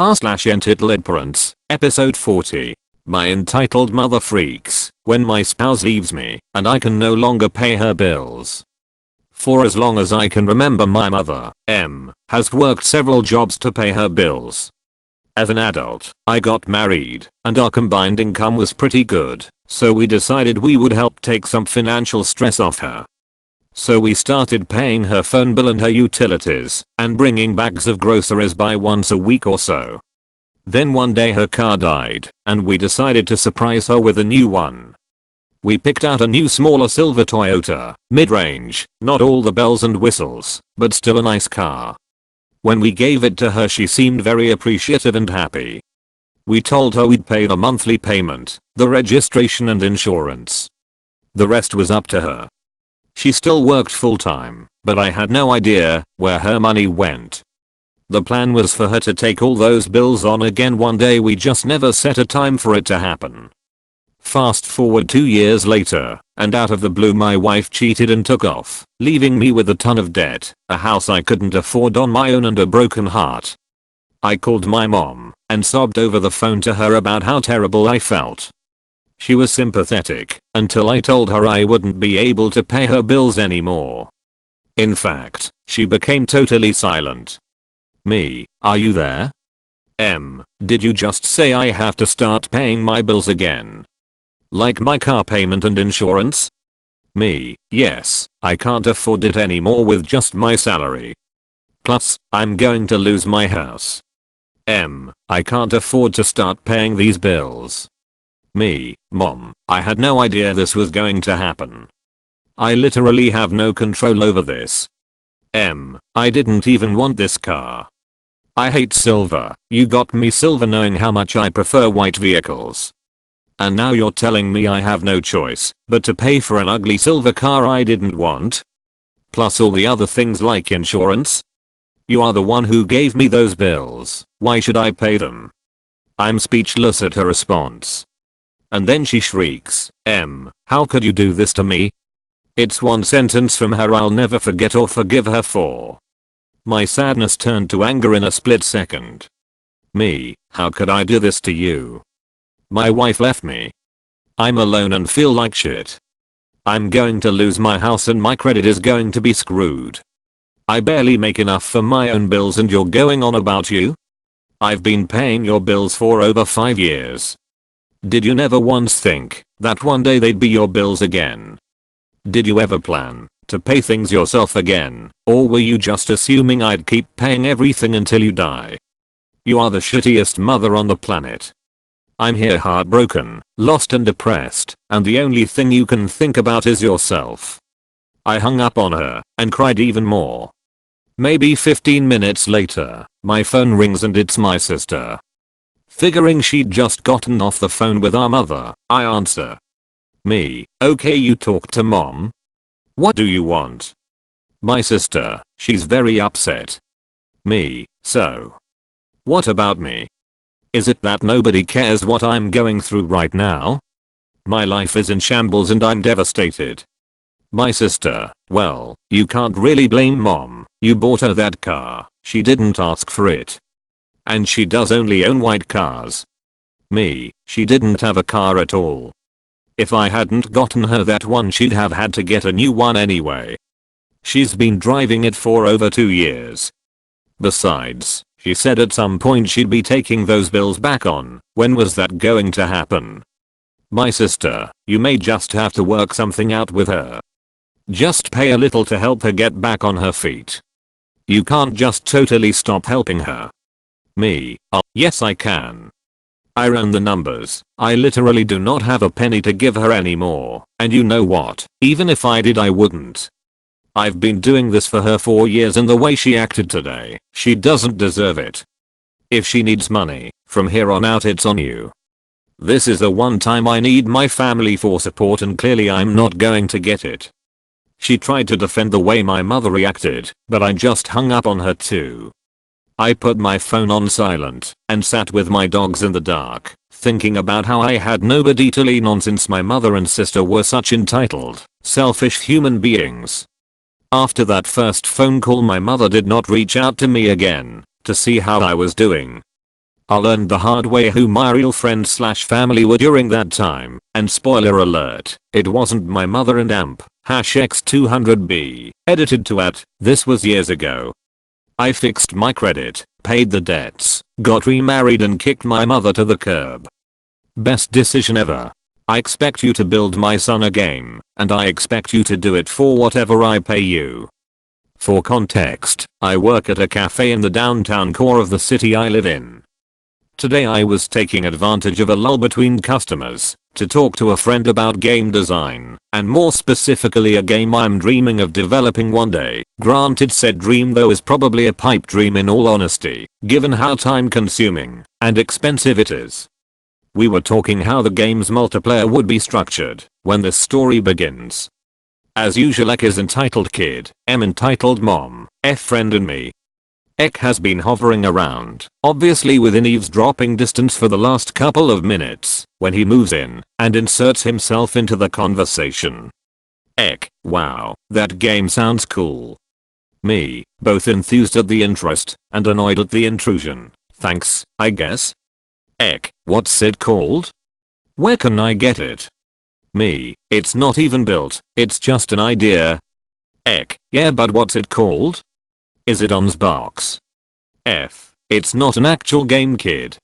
r/EntitledParents, episode 40. My entitled mother freaks when my spouse leaves me and I can no longer pay her bills. For as long as I can remember, my mother, M, has worked several jobs to pay her bills. As an adult, I got married, and our combined income was pretty good, so we decided we would help take some financial stress off her. So we started paying her phone bill and her utilities, and bringing bags of groceries by once a week or so. Then one day her car died, and we decided to surprise her with a new one. We picked out a new smaller silver Toyota, mid-range, not all the bells and whistles, but still a nice car. When we gave it to her, she seemed very appreciative and happy. We told her we'd pay the monthly payment, the registration and insurance. The rest was up to her. She still worked full-time, but I had no idea where her money went. The plan was for her to take all those bills on again one day, we just never set a time for it to happen. Fast forward 2 years later, and out of the blue my wife cheated and took off, leaving me with a ton of debt, a house I couldn't afford on my own and a broken heart. I called my mom and sobbed over the phone to her about how terrible I felt. She was sympathetic until I told her I wouldn't be able to pay her bills anymore. In fact, she became totally silent. Me, are you there? M, did you just say I have to start paying my bills again? Like my car payment and insurance? Me, yes, I can't afford it anymore with just my salary. Plus, I'm going to lose my house. M, I can't afford to start paying these bills. Me, Mom, I had no idea this was going to happen. I literally have no control over this. M, I didn't even want this car. I hate silver, you got me silver knowing how much I prefer white vehicles. And now you're telling me I have no choice but to pay for an ugly silver car I didn't want? Plus all the other things like insurance? You are the one who gave me those bills, why should I pay them? I'm speechless at her response. And then she shrieks, M, how could you do this to me? It's one sentence from her I'll never forget or forgive her for. My sadness turned to anger in a split second. Me, how could I do this to you? My wife left me. I'm alone and feel like shit. I'm going to lose my house and my credit is going to be screwed. I barely make enough for my own bills and you're going on about you? I've been paying your bills for over 5 years. Did you never once think that one day they'd be your bills again? Did you ever plan to pay things yourself again, or were you just assuming I'd keep paying everything until you die? You are the shittiest mother on the planet. I'm here heartbroken, lost and depressed, and the only thing you can think about is yourself. I hung up on her and cried even more. Maybe 15 minutes later, my phone rings and it's my sister. Figuring she'd just gotten off the phone with our mother, I answer. Me, okay, you talked to Mom? What do you want? My sister, she's very upset. Me, so? What about me? Is it that nobody cares what I'm going through right now? My life is in shambles and I'm devastated. My sister, well, you can't really blame Mom, you bought her that car, she didn't ask for it. And she does only own white cars. Me, she didn't have a car at all. If I hadn't gotten her that one she'd have had to get a new one anyway. She's been driving it for over 2 years. Besides, she said at some point she'd be taking those bills back on. When was that going to happen? My sister, you may just have to work something out with her. Just pay a little to help her get back on her feet. You can't just totally stop helping her. Me, oh, yes I can. I ran the numbers, I literally do not have a penny to give her anymore, and you know what, even if I did I wouldn't. I've been doing this for her 4 years and the way she acted today, she doesn't deserve it. If she needs money, from here on out it's on you. This is the one time I need my family for support and clearly I'm not going to get it. She tried to defend the way my mother reacted, but I just hung up on her too. I put my phone on silent and sat with my dogs in the dark, thinking about how I had nobody to lean on since my mother and sister were such entitled, selfish human beings. After that first phone call my mother did not reach out to me again to see how I was doing. I learned the hard way who my real friends slash family were during that time, and spoiler alert, it wasn't my mother and amp, #X200B, edited to this was years ago. I fixed my credit, paid the debts, got remarried and kicked my mother to the curb. Best decision ever. I expect you to build my son a game, and I expect you to do it for whatever I pay you. For context, I work at a cafe in the downtown core of the city I live in. Today I was taking advantage of a lull between customers to talk to a friend about game design, and more specifically a game I'm dreaming of developing one day. Granted, said dream though is probably a pipe dream in all honesty, given how time consuming and expensive it is. We were talking how the game's multiplayer would be structured when the story begins. As usual, Ek is entitled kid, M entitled mom, F friend and me. Ek has been hovering around, obviously within eavesdropping distance for the last couple of minutes, when he moves in and inserts himself into the conversation. Ek, wow, that game sounds cool. Me, both enthused at the interest and annoyed at the intrusion. Thanks, I guess. Ek, what's it called? Where can I get it? Me, it's not even built, it's just an idea. Ek, yeah, but what's it called? Is it on Xbox? F, it's not an actual game, kid.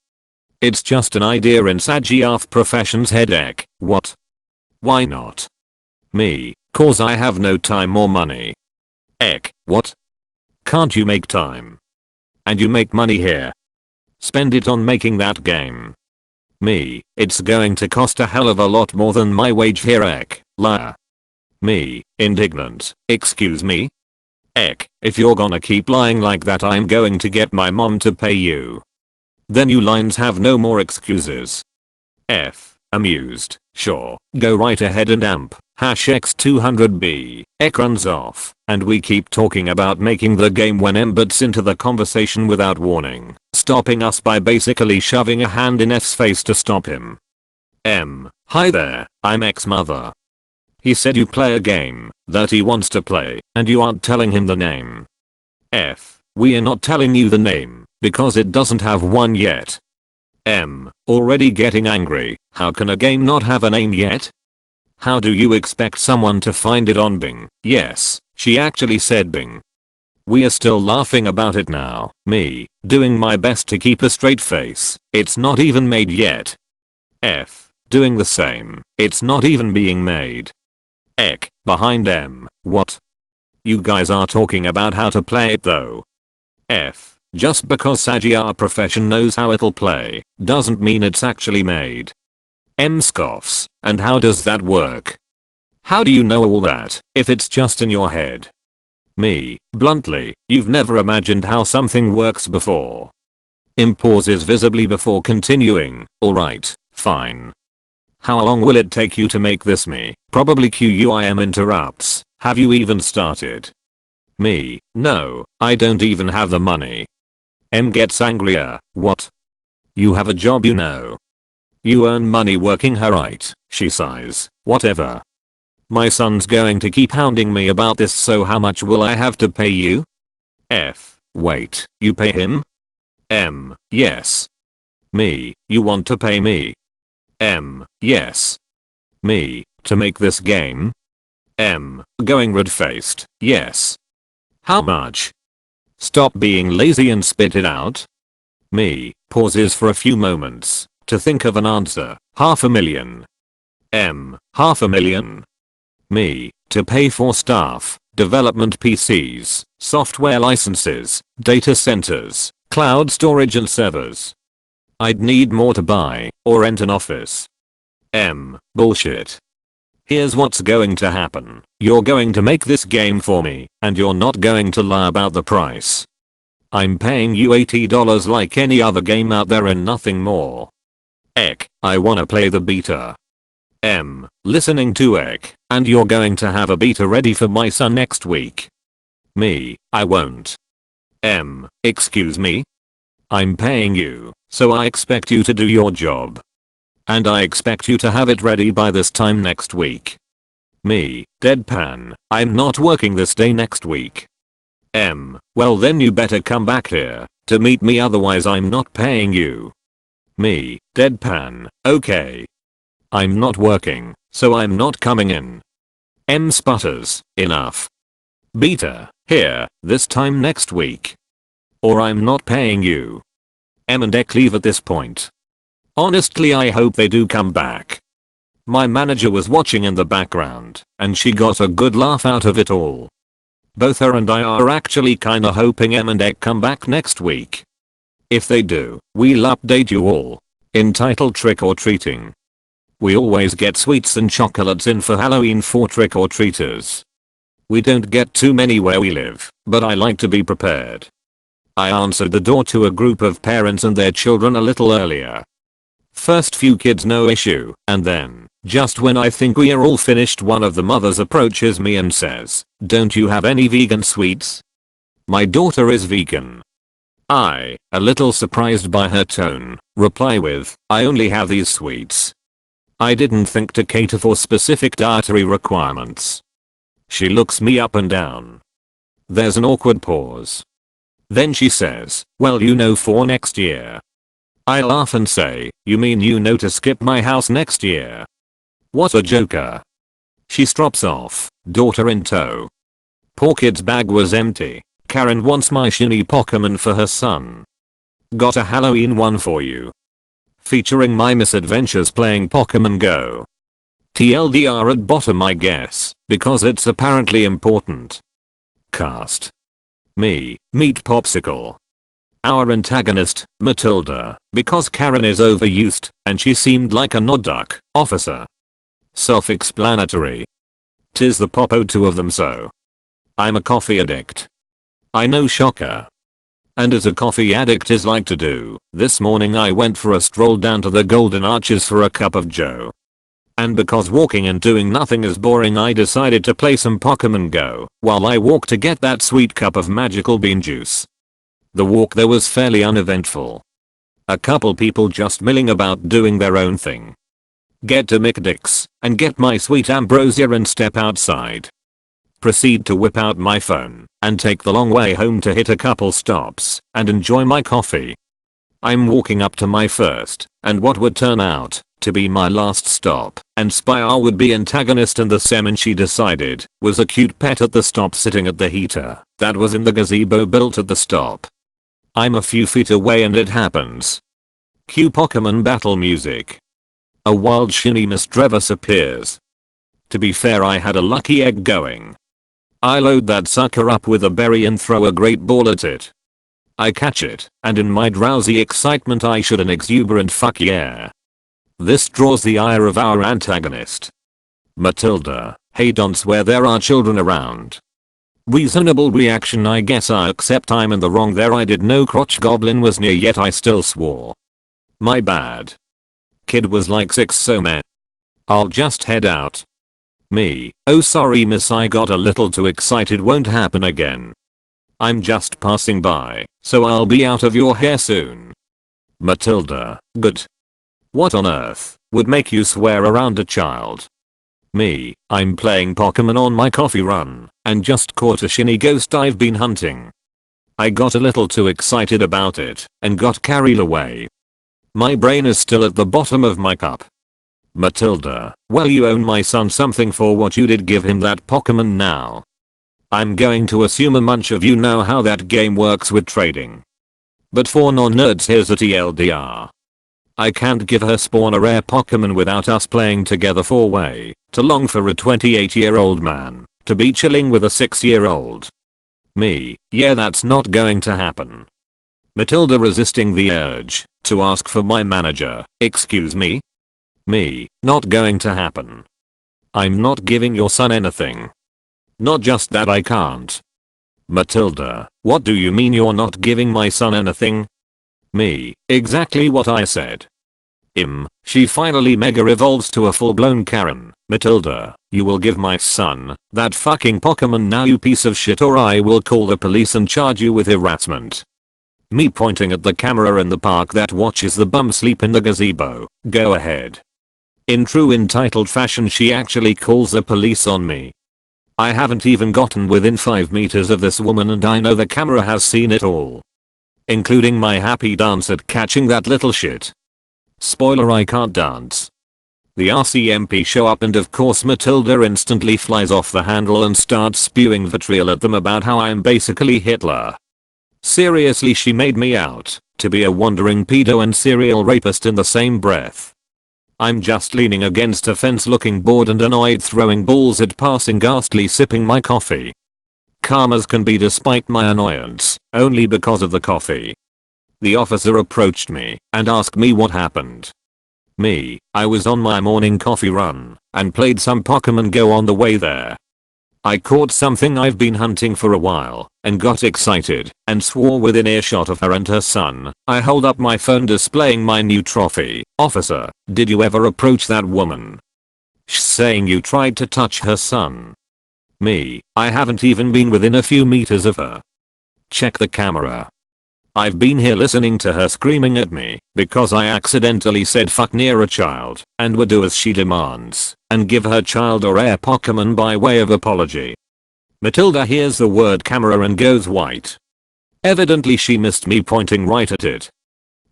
It's just an idea in Sagiaf Profession's head. Ek, what? Why not? Me, cause I have no time or money. Ek, what? Can't you make time? And you make money here. Spend it on making that game. Me, it's going to cost a hell of a lot more than my wage here. Ek, liar. Me, indignant, excuse me? Ek, if you're gonna keep lying like that, I'm going to get my mom to pay you. Then you lines have no more excuses. F, amused, sure, go right ahead and amp, #X200B, Ek runs off, and we keep talking about making the game when M butts into the conversation without warning, stopping us by basically shoving a hand in F's face to stop him. M, hi there, I'm X's mother. He said you play a game that he wants to play, and you aren't telling him the name. F, we are not telling you the name, because it doesn't have one yet. M, already getting angry, how can a game not have a name yet? How do you expect someone to find it on Bing? Yes, she actually said Bing. We are still laughing about it now, me, doing my best to keep a straight face, it's not even made yet. F, doing the same, it's not even being made. Ek, behind M, what? You guys are talking about how to play it though. F, just because Sagiar Profession knows how it'll play, doesn't mean it's actually made. M scoffs, and how does that work? How do you know all that, if it's just in your head? Me, bluntly, you've never imagined how something works before. M pauses visibly before continuing, alright, fine. How long will it take you to make this? Me, probably QUIM interrupts, have you even started? Me, no, I don't even have the money. M gets angrier, what? You have a job, you know. You earn money working here, right? She sighs, whatever. My son's going to keep hounding me about this, so how much will I have to pay you? F, wait, you pay him? M, yes. Me, you want to pay me? M, yes. Me, to make this game? M, going red-faced, yes. How much? Stop being lazy and spit it out. Me, pauses for a few moments to think of an answer, $500,000. M, $500,000. Me, to pay for staff, development PCs, software licenses, data centers, cloud storage and servers. I'd need more to buy or rent an office. M, bullshit. Here's what's going to happen. You're going to make this game for me, and you're not going to lie about the price. I'm paying you $80 like any other game out there and nothing more. Ek, I wanna play the beta. M, listening to Ek, and you're going to have a beta ready for my son next week. Me, I won't. M, excuse me? I'm paying you, so I expect you to do your job. And I expect you to have it ready by this time next week. Me, deadpan, I'm not working this day next week. M, well then you better come back here to meet me, otherwise I'm not paying you. Me, deadpan, okay. I'm not working, so I'm not coming in. M sputters, enough. Beta, here, this time next week. Or I'm not paying you. M and Ek leave at this point. Honestly, I hope they do come back. My manager was watching in the background, and she got a good laugh out of it all. Both her and I are actually kinda hoping M and Ek come back next week. If they do, we'll update you all. Entitled Trick or Treating. We always get sweets and chocolates in for Halloween for trick or treaters. We don't get too many where we live, but I like to be prepared. I answered the door to a group of parents and their children a little earlier. First few kids no issue, and then, just when I think we are all finished, one of the mothers approaches me and says, "Don't you have any vegan sweets?" My daughter is vegan. I, a little surprised by her tone, reply with, "I only have these sweets." I didn't think to cater for specific dietary requirements. She looks me up and down. There's an awkward pause. Then she says, "Well, you know, for next year." I laugh and say, "You mean you know to skip my house next year?" What a joker. She strops off, daughter in tow. Poor kid's bag was empty. Karen wants my shiny Pokemon for her son. Got a Halloween one for you. Featuring my misadventures playing Pokmon Go. TLDR at bottom, I guess, because it's apparently important. Cast. Me, meet Popsicle. Our antagonist, Matilda, because Karen is overused, and she seemed like a nod duck, officer. Self-explanatory. 'Tis the Popo, two of them, so. I'm a coffee addict. I know, shocker. And as a coffee addict is like to do, this morning I went for a stroll down to the Golden Arches for a cup of joe. And because walking and doing nothing is boring, I decided to play some Pokemon Go while I walked to get that sweet cup of magical bean juice. The walk there was fairly uneventful. A couple people just milling about doing their own thing. Get to McDick's and get my sweet ambrosia and step outside. Proceed to whip out my phone and take the long way home to hit a couple stops and enjoy my coffee. I'm walking up to my first, and what would turn out to be my last stop, and spy our would-be antagonist, and the semen she decided was a cute pet at the stop sitting at the heater that was in the gazebo built at the stop. I'm a few feet away and it happens. Cue Pokemon battle music. A wild shiny Miss Drevis appears. To be fair, I had a lucky egg going. I load that sucker up with a berry and throw a great ball at it. I catch it, and in my drowsy excitement I shoot an exuberant fuck yeah. This draws the ire of our antagonist. Matilda, hey, don't swear, there are children around. Reasonable reaction, I guess. I accept I'm in the wrong there. I did know crotch goblin was near, yet I still swore. My bad. Kid was like 6, so meh. I'll just head out. Me, oh sorry miss, I got a little too excited, won't happen again. I'm just passing by, so I'll be out of your hair soon. Matilda, good. What on earth would make you swear around a child? Me, I'm playing Pokemon on my coffee run and just caught a shiny ghost I've been hunting. I got a little too excited about it and got carried away. My brain is still at the bottom of my cup. Matilda, well, you owe my son something for what you did give him that Pokemon now. I'm going to assume a bunch of you know how that game works with trading. But for non-nerds, here's a TLDR. I can't give her Spawn a rare Pokemon without us playing together for way too long for a 28-year-old man to be chilling with a 6-year-old. Me, yeah, that's not going to happen. Matilda resisting the urge to ask for my manager, excuse me? Me, not going to happen. I'm not giving your son anything. Not just that, I can't. Matilda, what do you mean you're not giving my son anything? Me, exactly what I said. She finally mega evolves to a full-blown Karen. Matilda, you will give my son that fucking Pokemon now, you piece of shit, or I will call the police and charge you with harassment. Me pointing at the camera in the park that watches the bum sleep in the gazebo, go ahead. In true entitled fashion, she actually calls the police on me. I haven't even gotten within 5 meters of this woman and I know the camera has seen it all. including my happy dance at catching that little shit. Spoiler, I can't dance. The RCMP show up and of course Matilda instantly flies off the handle and starts spewing vitriol at them about how I'm basically Hitler. Seriously, she made me out to be a wandering pedo and serial rapist in the same breath. I'm just leaning against a fence looking bored and annoyed, throwing balls at passing ghastly, sipping my coffee. Calm as can be despite my annoyance, only because of the coffee. The officer approached me and asked me what happened. I was on my morning coffee run and played some Pokmon Go on the way there. I caught something I've been hunting for a while and got excited and swore within earshot of her and her son. I hold up my phone displaying my new trophy. Officer, did you ever approach that woman? She's saying you tried to touch her son. I haven't even been within a few meters of her. Check the camera. I've been here listening to her screaming at me because I accidentally said fuck near a child and would do as she demands and give her child or air Pokemon by way of apology. Matilda hears the word camera and goes white. Evidently she missed me pointing right at it.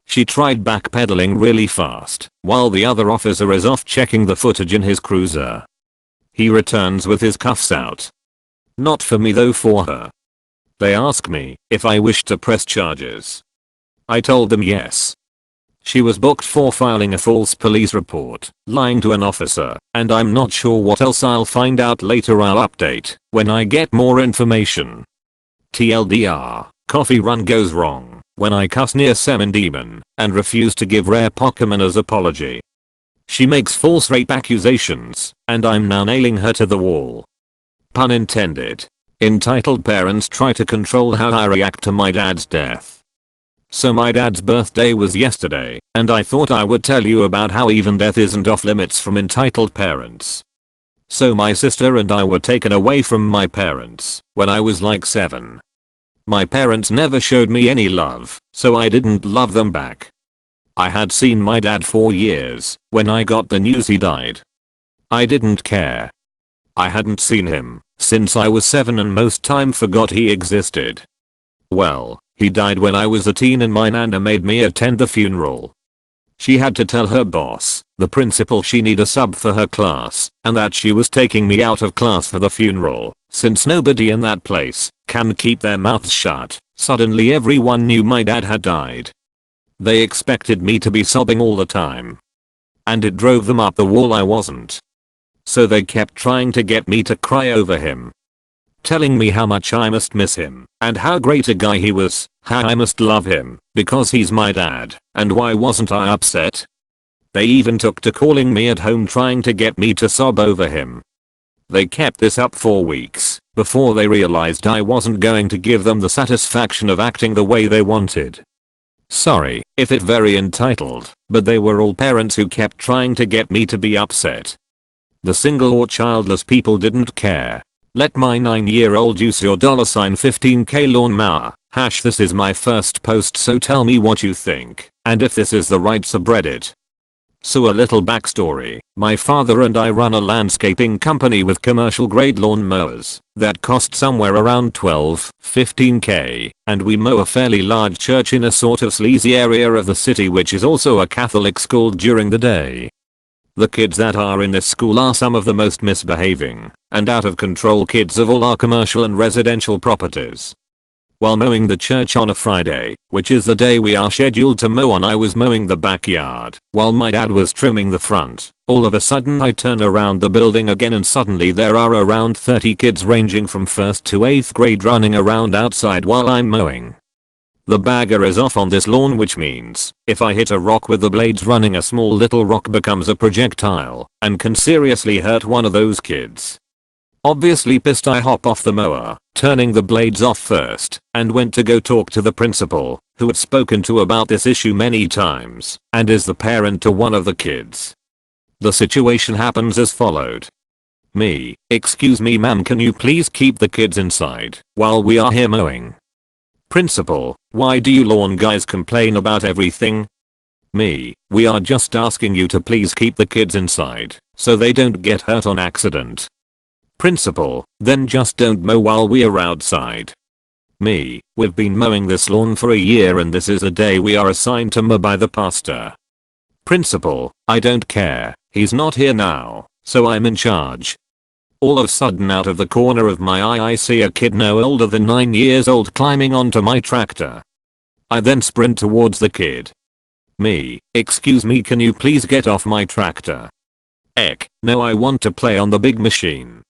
She tried backpedaling really fast while the other officer is off checking the footage in his cruiser. He returns with his cuffs out. Not for me though, for her. They ask me if I wish to press charges. I told them yes. She was booked for filing a false police report, lying to an officer, and I'm not sure what else. I'll find out later. I'll update when I get more information. TLDR, coffee run goes wrong when I cuss near Semen Demon and refuse to give rare Pokemon as apology. She makes false rape accusations and I'm now nailing her to the wall. Pun intended. Entitled parents try to control how I react to my dad's death. So my dad's birthday was yesterday, and I thought I would tell you about how even death isn't off limits from entitled parents. So my sister and I were taken away from my parents when I was like 7. My parents never showed me any love, so I didn't love them back. I had seen my dad for years when I got the news he died. I didn't care. I hadn't seen him since I was 7 and most time forgot he existed. Well, he died when I was a teen and my nana made me attend the funeral. She had to tell her boss, the principal, she need a sub for her class and that she was taking me out of class for the funeral since nobody in that place can keep their mouths shut. Suddenly everyone knew my dad had died. They expected me to be sobbing all the time. And it drove them up the wall. I wasn't. So they kept trying to get me to cry over him. Telling me how much I must miss him and how great a guy he was, how I must love him because he's my dad, and why wasn't I upset? They even took to calling me at home trying to get me to sob over him. They kept this up for weeks before they realized I wasn't going to give them the satisfaction of acting the way they wanted. Sorry if it very entitled, but they were all parents who kept trying to get me to be upset. The single or childless people didn't care. Let my 9-year-old use your $15k lawnmower. This is my first post, so tell me what you think and if this is the right subreddit. So a little backstory. My father and I run a landscaping company with commercial grade lawn mowers that cost somewhere around $15k, and we mow a fairly large church in a sort of sleazy area of the city which is also a Catholic school during the day. The kids that are in this school are some of the most misbehaving and out of control kids of all our commercial and residential properties. While mowing the church on a Friday, which is the day we are scheduled to mow on, I was mowing the backyard while my dad was trimming the front. All of a sudden I turn around the building again and suddenly there are around 30 kids ranging from 1st to 8th grade running around outside while I'm mowing. The bagger is off on this lawn, which means if I hit a rock with the blades running, a small little rock becomes a projectile and can seriously hurt one of those kids. Obviously pissed, I hop off the mower, turning the blades off first, and went to go talk to the principal, who had spoken to about this issue many times and is the parent to one of the kids. The situation happens as followed. Excuse me ma'am, can you please keep the kids inside while we are here mowing? Principal, why do you lawn guys complain about everything? We are just asking you to please keep the kids inside so they don't get hurt on accident. Principal, then just don't mow while we are outside. Me, we've been mowing this lawn for a year and this is a day we are assigned to mow by the pastor. Principal, I don't care, he's not here now, so I'm in charge. All of a sudden out of the corner of my eye I see a kid no older than 9 years old climbing onto my tractor. I then sprint towards the kid. Me, excuse me, can you please get off my tractor? No, I want to play on the big machine.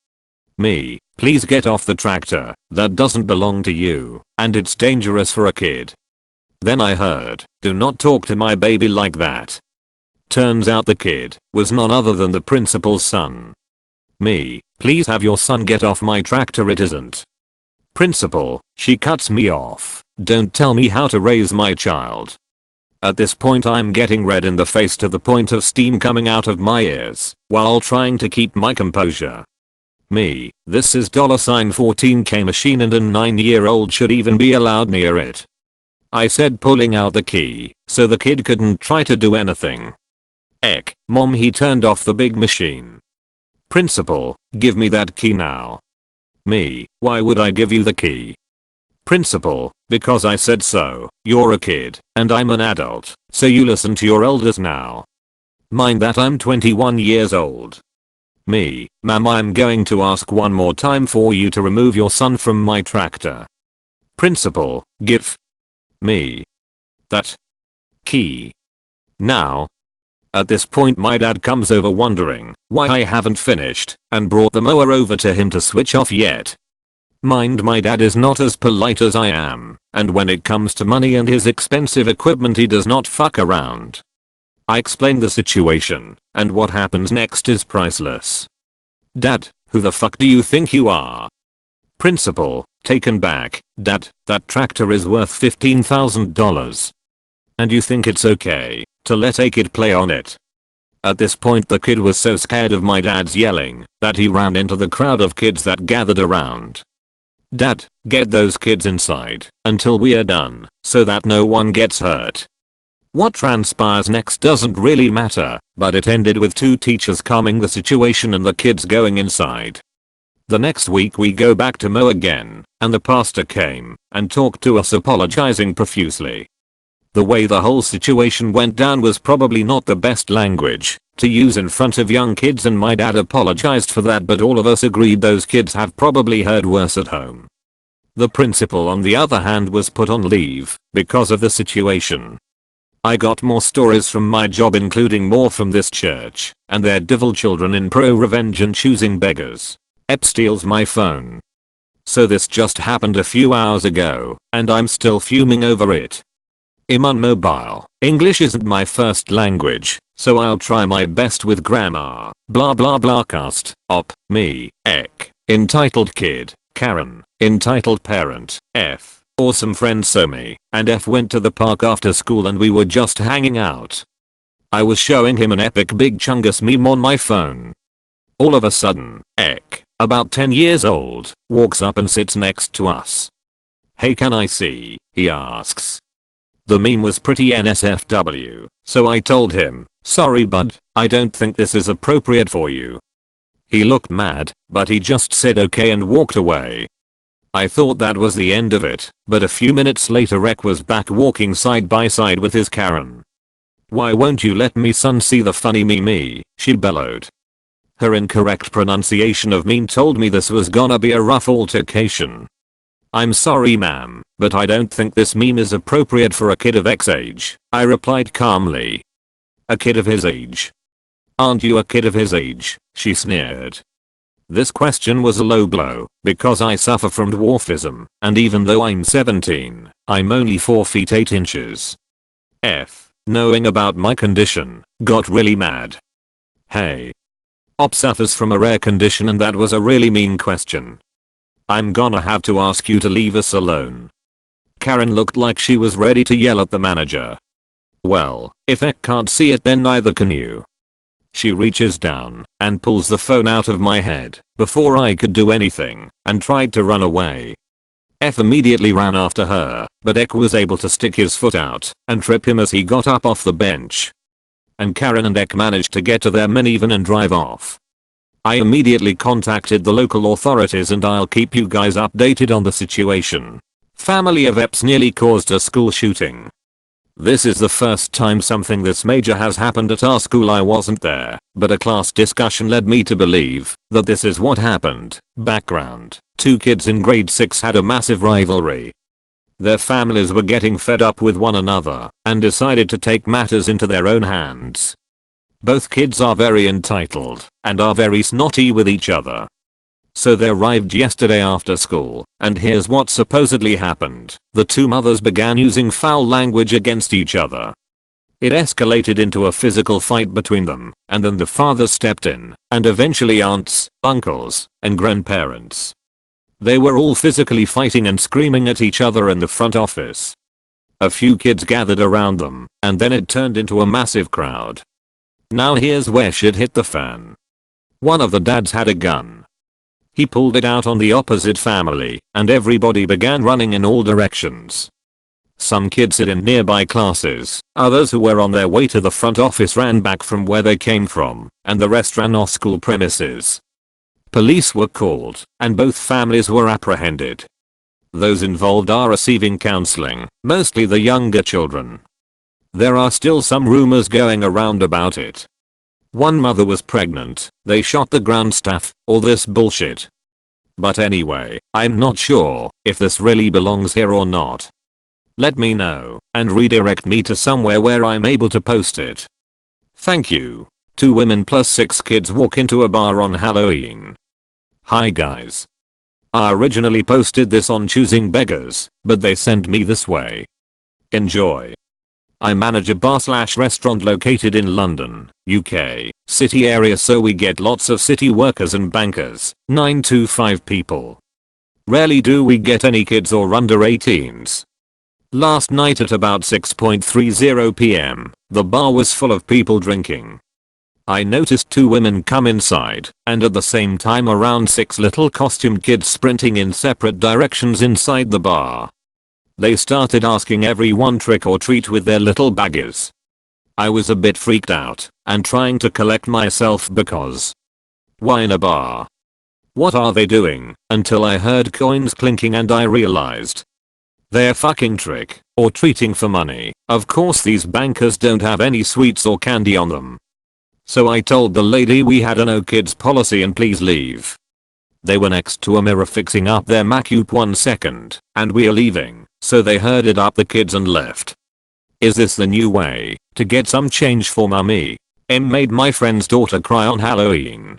Me, please get off the tractor, that doesn't belong to you, and it's dangerous for a kid. Then I heard, do not talk to my baby like that. Turns out the kid was none other than the principal's son. Me, please have your son get off my tractor, it isn't. Principal, she cuts me off, don't tell me how to raise my child. At this point I'm getting red in the face to the point of steam coming out of my ears, while trying to keep my composure. Me, this is $14K machine and a 9-year-old should even be allowed near it. I said, pulling out the key, so the kid couldn't try to do anything. Mom, he turned off the big machine. Principal, give me that key now. Me, why would I give you the key? Principal, because I said so, you're a kid, and I'm an adult, so you listen to your elders now. Mind that I'm 21 years old. Me, ma'am, I'm going to ask one more time for you to remove your son from my tractor. Principal, give me that key now. At this point my dad comes over wondering why I haven't finished and brought the mower over to him to switch off yet. Mind, my dad is not as polite as I am, and when it comes to money and his expensive equipment he does not fuck around. I explain the situation, and what happens next is priceless. Dad, who the fuck do you think you are? Principal, taken back, Dad, that tractor is worth $15,000. And you think it's okay to let a kid play on it? At this point the kid was so scared of my dad's yelling that he ran into the crowd of kids that gathered around. Dad, get those kids inside until we are done so that no one gets hurt. What transpires next doesn't really matter, but it ended with 2 teachers calming the situation and the kids going inside. The next week we go back to mow again, and the pastor came and talked to us, apologizing profusely. The way the whole situation went down was probably not the best language to use in front of young kids, and my dad apologized for that, but all of us agreed those kids have probably heard worse at home. The principal on the other hand was put on leave because of the situation. I got more stories from my job, including more from this church and their devil children in pro-revenge and choosing beggars. Ep steals my phone. So this just happened a few hours ago, and I'm still fuming over it. I'm on mobile. English isn't my first language, so I'll try my best with grammar. Blah blah blah. Cast, op, me, entitled kid, Karen, entitled parent, F, awesome friend Somi, and F went to the park after school and we were just hanging out. I was showing him an epic big chungus meme on my phone. All of a sudden, about 10 years old, walks up and sits next to us. Hey, can I see? He asks. The meme was pretty NSFW, so I told him, sorry bud, I don't think this is appropriate for you. He looked mad, but he just said okay and walked away. I thought that was the end of it, but a few minutes later Ek was back walking side by side with his Karen. Why won't you let me son see the funny meme? She bellowed. Her incorrect pronunciation of meme told me this was gonna be a rough altercation. I'm sorry ma'am, but I don't think this meme is appropriate for a kid of X age, I replied calmly. A kid of his age? Aren't you a kid of his age? She sneered. This question was a low blow, because I suffer from dwarfism, and even though I'm 17, I'm only 4 feet 8 inches. F, knowing about my condition, got really mad. Hey. Op suffers from a rare condition and that was a really mean question. I'm gonna have to ask you to leave us alone. Karen looked like she was ready to yell at the manager. Well, if Ek can't see it then neither can you. She reaches down and pulls the phone out of my head before I could do anything and tried to run away. F immediately ran after her, but Ek was able to stick his foot out and trip him as he got up off the bench. And Karen and Ek managed to get to their minivan and drive off. I immediately contacted the local authorities and I'll keep you guys updated on the situation. Family of Epps nearly caused a school shooting. This is the first time something this major has happened at our school. I wasn't there, but a class discussion led me to believe that this is what happened. Background: 2 kids in grade 6 had a massive rivalry. Their families were getting fed up with one another and decided to take matters into their own hands. Both kids are very entitled and are very snotty with each other. So they arrived yesterday after school, and here's what supposedly happened. The 2 mothers began using foul language against each other. It escalated into a physical fight between them, and then the father stepped in, and eventually aunts, uncles, and grandparents. They were all physically fighting and screaming at each other in the front office. A few kids gathered around them, and then it turned into a massive crowd. Now here's where shit hit the fan. One of the dads had a gun. He pulled it out on the opposite family, and everybody began running in all directions. Some kids hid in nearby classes, others who were on their way to the front office ran back from where they came from, and the rest ran off school premises. Police were called, and both families were apprehended. Those involved are receiving counseling, mostly the younger children. There are still some rumors going around about it. One mother was pregnant, they shot the ground staff, all this bullshit. But anyway, I'm not sure if this really belongs here or not. Let me know and redirect me to somewhere where I'm able to post it. Thank you. 2 women plus 6 kids walk into a bar on Halloween. Hi guys. I originally posted this on Choosing Beggars, but they sent me this way. Enjoy. I manage a bar/restaurant located in London, UK, city area, so we get lots of city workers and bankers, 9 to 5 people. Rarely do we get any kids or under 18s. Last night at about 6:30 PM, the bar was full of people drinking. I noticed 2 women come inside, and at the same time around 6 little costumed kids sprinting in separate directions inside the bar. They started asking everyone trick or treat with their little baggies. I was a bit freaked out and trying to collect myself because why in a bar? What are they doing? Until I heard coins clinking and I realized they're fucking trick or treating for money. Of course these bankers don't have any sweets or candy on them. So I told the lady we had a no kids policy and please leave. They were next to a mirror fixing up their makeup 1 second, and we are leaving, so they herded up the kids and left. Is this the new way to get some change for mummy? Made my friend's daughter cry on Halloween.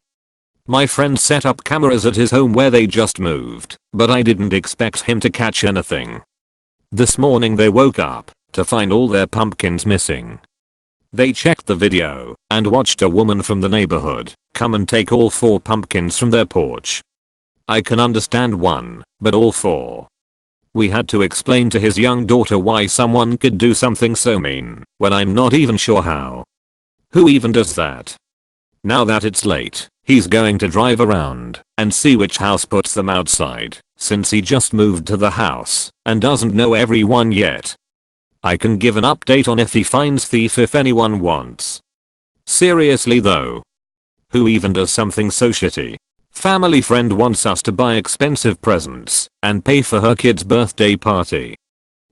My friend set up cameras at his home where they just moved, but I didn't expect him to catch anything. This morning they woke up to find all their pumpkins missing. They checked the video and watched a woman from the neighborhood come and take all 4 pumpkins from their porch. I can understand 1, but all 4. We had to explain to his young daughter why someone could do something so mean when I'm not even sure how. Who even does that? Now that it's late, he's going to drive around and see which house puts them outside, since he just moved to the house and doesn't know everyone yet. I can give an update on if he finds thief if anyone wants. Seriously though. Who even does something so shitty? Family friend wants us to buy expensive presents and pay for her kid's birthday party.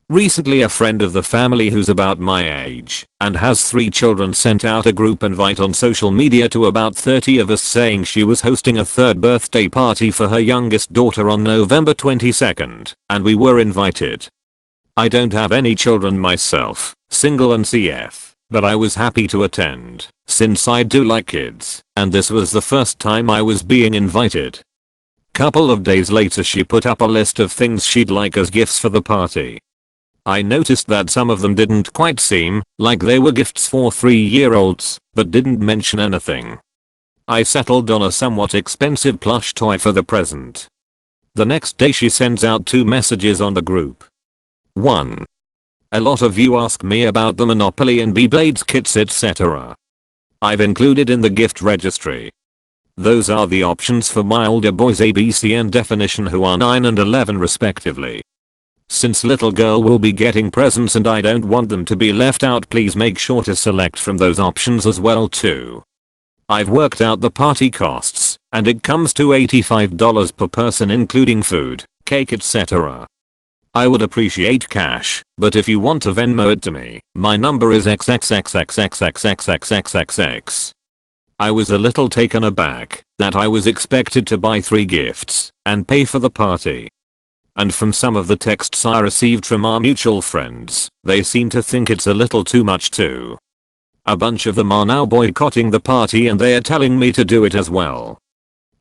Recently a friend of the family who's about my age and has 3 children sent out a group invite on social media to about 30 of us saying she was hosting a 3rd birthday party for her youngest daughter on November 22nd, and we were invited. I don't have any children myself, single and CF, but I was happy to attend, since I do like kids, and this was the first time I was being invited. Couple of days later she put up a list of things she'd like as gifts for the party. I noticed that some of them didn't quite seem like they were gifts for 3-year-olds, but didn't mention anything. I settled on a somewhat expensive plush toy for the present. The next day she sends out 2 messages on the group. 1. A lot of you ask me about the Monopoly and Beyblades kits etc. I've included in the gift registry. Those are the options for my older boys ABC and Definition who are 9 and 11 respectively. Since little girl will be getting presents and I don't want them to be left out, please make sure to select from those options as well too. I've worked out the party costs and it comes to $85 per person including food, cake etc. I would appreciate cash, but if you want to Venmo it to me, my number is XXXXXXXXXXXX. I was a little taken aback that I was expected to buy 3 gifts and pay for the party. And from some of the texts I received from our mutual friends, they seem to think it's a little too much too. A bunch of them are now boycotting the party and they are telling me to do it as well.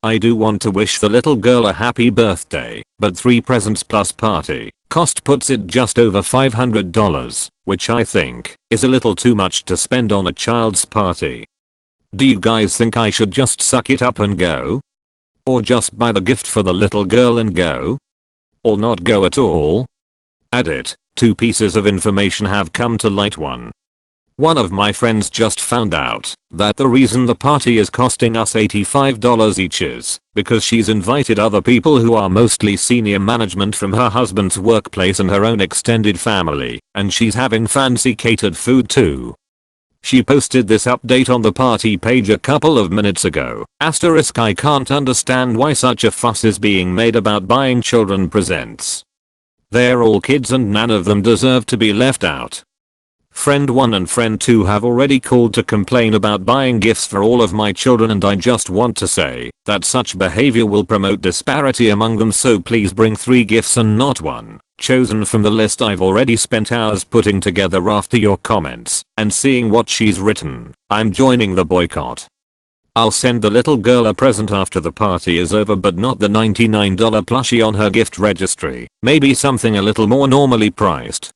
I do want to wish the little girl a happy birthday, but 3 presents plus party cost puts it just over $500, which I think is a little too much to spend on a child's party. Do you guys think I should just suck it up and go? Or just buy the gift for the little girl and go? Or not go at all? Add it, 2 pieces of information have come to light. One of my friends just found out that the reason the party is costing us $85 each is because she's invited other people who are mostly senior management from her husband's workplace and her own extended family, and she's having fancy catered food too. She posted this update on the party page a couple of minutes ago. Asterisk, I can't understand why such a fuss is being made about buying children presents. They're all kids and none of them deserve to be left out. Friend 1 and friend 2 have already called to complain about buying gifts for all of my children, and I just want to say that such behavior will promote disparity among them, so please bring 3 gifts and not 1, chosen from the list I've already spent hours putting together after your comments and seeing what she's written. I'm joining the boycott. I'll send the little girl a present after the party is over, but not the $99 plushie on her gift registry. Maybe something a little more normally priced.